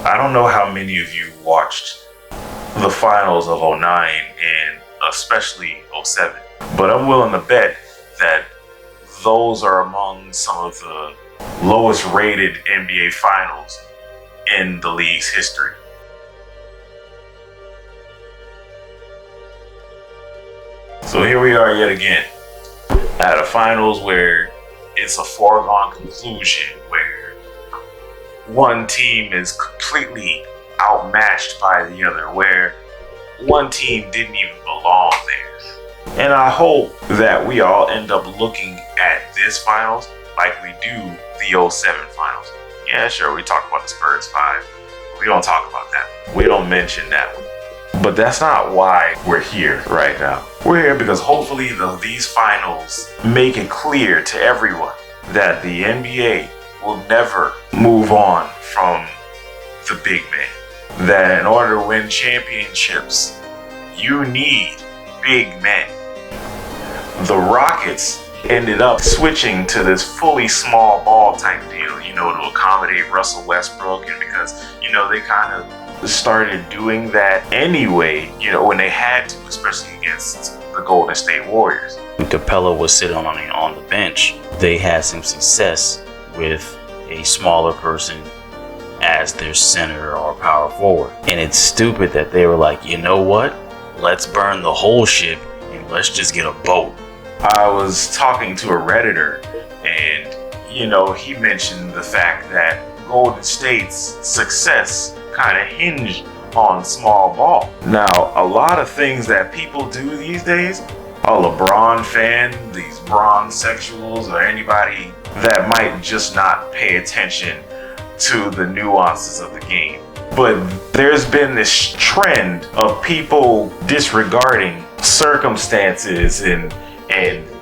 I don't know how many of you watched the finals of '09 and especially '07, but I'm willing to bet that those are among some of the lowest rated NBA finals in the league's history. So here we are yet again at a finals where it's a foregone conclusion, where one team is completely outmatched by the other, where one team didn't even belong there. And I hope that we all end up looking at this finals like we do the '07 finals. Yeah, sure, we talk about the Spurs 5. We don't talk about that. We don't mention that one. But that's not why we're here right now. We're here because hopefully these finals make it clear to everyone that the NBA will never move on from the big man. That in order to win championships, you need big men. The Rockets ended up switching to this fully small ball type deal, to accommodate Russell Westbrook, and because, they kind of started doing that anyway, when they had to, especially against the Golden State Warriors. When Capella was sitting on the bench, they had some success with a smaller person as their center or power forward. And it's stupid that they were like, you know what? Let's burn the whole ship and let's just get a boat. I was talking to a Redditor, and he mentioned the fact that Golden State's success kind of hinged on small ball. Now, a lot of things that people do these days, a LeBron fan, these bronzexuals, or anybody that might just not pay attention to the nuances of the game. But there's been this trend of people disregarding circumstances and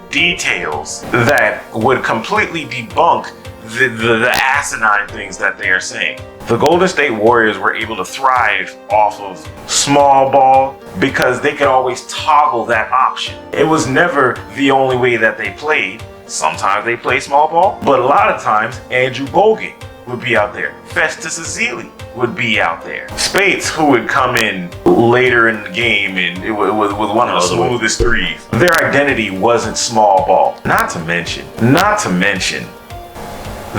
details that would completely debunk the asinine things that they are saying. The Golden State Warriors were able to thrive off of small ball because they could always toggle that option. It was never the only way that they played. Sometimes they play small ball, but a lot of times Andrew Bogut would be out there. Festus Ezeli would be out there. Spates, who would come in later in the game and with one of the smoothest threes. Their identity wasn't small ball. Not to mention,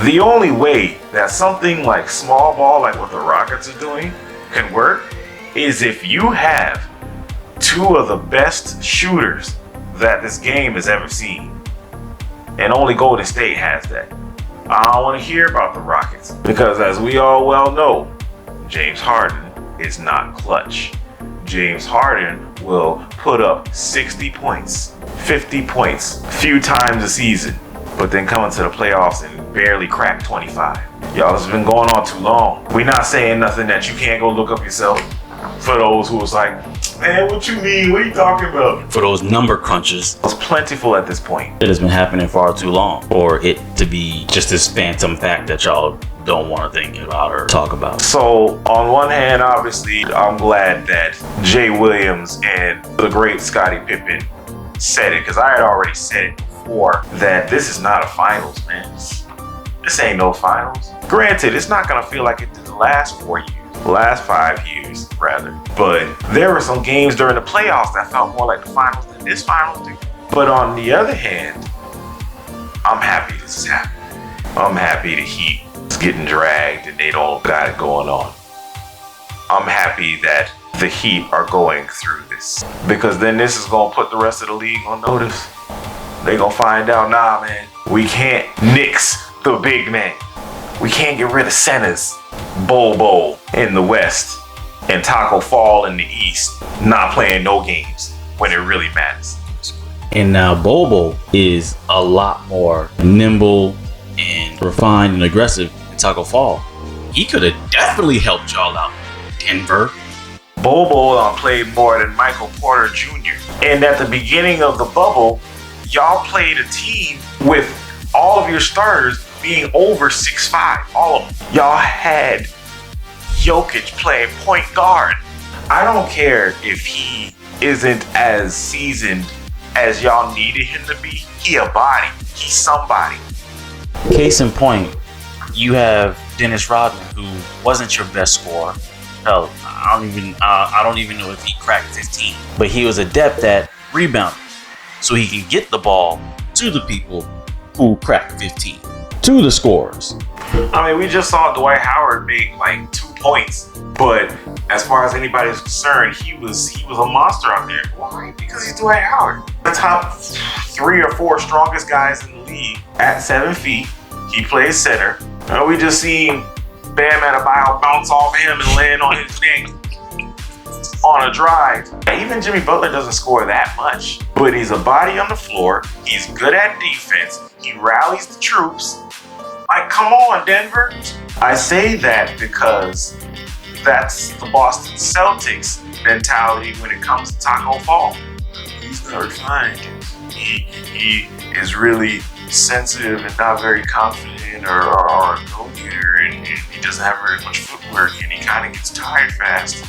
the only way that something like small ball, like what the Rockets are doing, can work is if you have two of the best shooters that this game has ever seen. And only Golden State has that. I don't want to hear about the Rockets because, as we all well know, James Harden is not clutch. James Harden will put up 60 points, 50 points, a few times a season, but then come into the playoffs and barely crack 25. Y'all, this has been going on too long. We're not saying nothing that you can't go look up yourself. For those who was like, man, what you mean? What are you talking about? For those number crunchers, it's plentiful at this point. It has been happening far too long for it to be just this phantom fact that y'all don't want to think about or talk about. So on one hand, obviously, I'm glad that Jay Williams and the great Scottie Pippen said it, because I had already said it before that this is not a finals, man. This ain't no finals. Granted, it's not gonna feel like it did the last 4 years. Last 5 years, rather. But there were some games during the playoffs that felt more like the finals than this finals do. But on the other hand, I'm happy this is happening. I'm happy the Heat is getting dragged and they don't got it going on. I'm happy that the Heat are going through this, because then this is gonna put the rest of the league on notice. They gonna find out, nah, man, we can't nix the big man. We can't get rid of centers. Bobo in the West and Taco Fall in the East, not playing no games when it really matters. And now Bobo is a lot more nimble and refined and aggressive than Taco Fall. He could have definitely helped y'all out, Denver. Bobo played more than Michael Porter Jr. And at the beginning of the bubble, y'all played a team with all of your starters being over 6'5", all of them. Y'all had Jokic playing point guard. I don't care if he isn't as seasoned as y'all needed him to be. He a body. He's somebody. Case in point, you have Dennis Rodman, who wasn't your best scorer. Hell, I don't even know if he cracked 15, but he was adept at rebounding, so he can get the ball to the people who cracked 15, to the scorers. I mean, we just saw Dwight Howard make like 2 points, but as far as anybody is concerned, he was a monster out there. Why? Because he's Dwight Howard, the top 3 or 4 strongest guys in the league at 7 feet. He plays center. And we just seen Bam Adebayo bounce off him and land on his neck on a drive. Even Jimmy Butler doesn't score that much, but he's a body on the floor. He's good at defense. He rallies the troops. Like, come on, Denver. I say that because that's the Boston Celtics mentality when it comes to Taco Fall. He's not refined. He is really sensitive and not very confident or a go-getter, and he doesn't have very much footwork, and he kind of gets tired fast.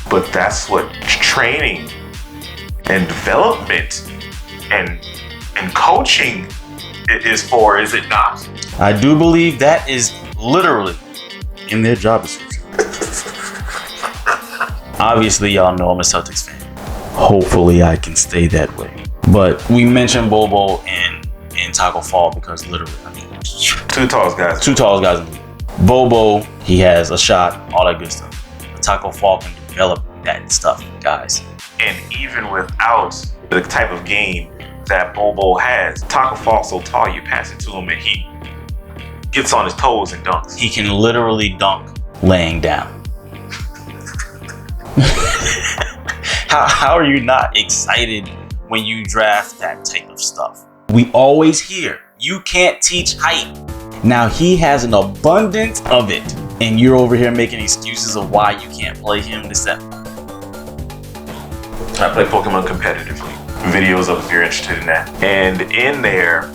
But that's what training and development and coaching is for, is it not? I do believe that is literally in their job description. Obviously, y'all know I'm a Celtics fan. Hopefully, I can stay that way. But we mentioned Bobo in Taco Fall because literally, I mean, 2 tallest guys. 2 tallest guys in the league. Bobo, he has a shot, all that good stuff. But Taco Fall can develop that stuff, guys. And even without the type of game that Bobo has, Taco Fall's so tall, you pass it to him and he gets on his toes and dunks. He can literally dunk laying down. How are you not excited when you draft that type of stuff? We always hear, you can't teach height. Now he has an abundance of it, and you're over here making excuses of why you can't play him this that. I play Pokemon competitively. Videos up if you're interested in that. And in there,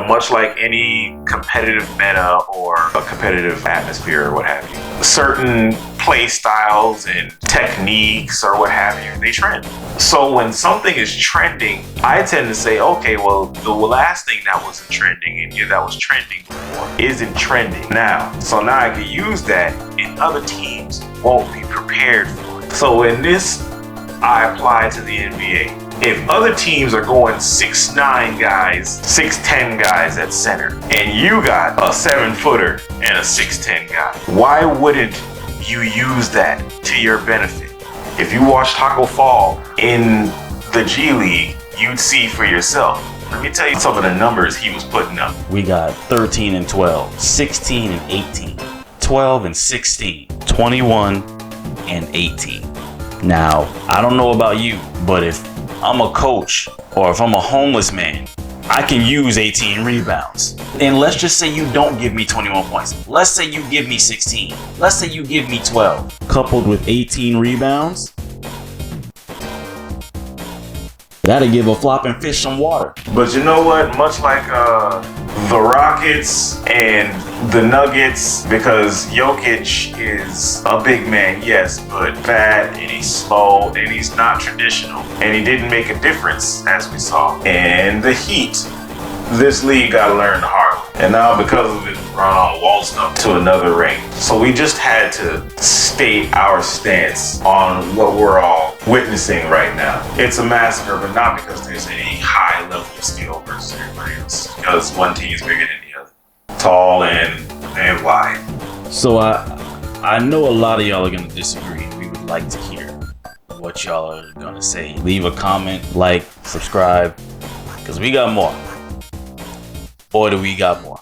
much like any competitive meta or a competitive atmosphere or what have you, certain play styles and techniques or what have you, they trend. So when something is trending, I tend to say, okay, well, the last thing that wasn't trending and that was trending before isn't trending now. So now I can use that and other teams won't be prepared for it. So in this, I apply to the NBA. If other teams are going 6'9" guys, 6'10" guys at center, and you got a 7-footer and a 6'10" guy, why wouldn't you use that to your benefit? If you watch Taco Fall in the G League, you'd see for yourself. Let me tell you some of the numbers he was putting up. We got 13 and 12, 16 and 18, 12 and 16, 21 and 18. Now, I don't know about you, but if I'm a coach or if I'm a homeless man, I can use 18 rebounds. And let's just say you don't give me 21 points. Let's say you give me 16. Let's say you give me 12. Coupled with 18 rebounds, that'll give a flopping fish some water. But you know what? Much like the Rockets and the Nuggets, because Jokic is a big man, yes, but fat and he's slow and he's not traditional. And he didn't make a difference, as we saw. And the Heat, this league got to learn the hard way. And now because of it, run on waltzing up to another ring. So we just had to state our stance on what we're all witnessing right now. It's a massacre, but not because there's any high level of skill versus everybody else. Because one team is bigger than the other. Tall and wide. So I know a lot of y'all are going to disagree. We would like to hear what y'all are going to say. Leave a comment, like, subscribe, because we got more. Boy, do we got more.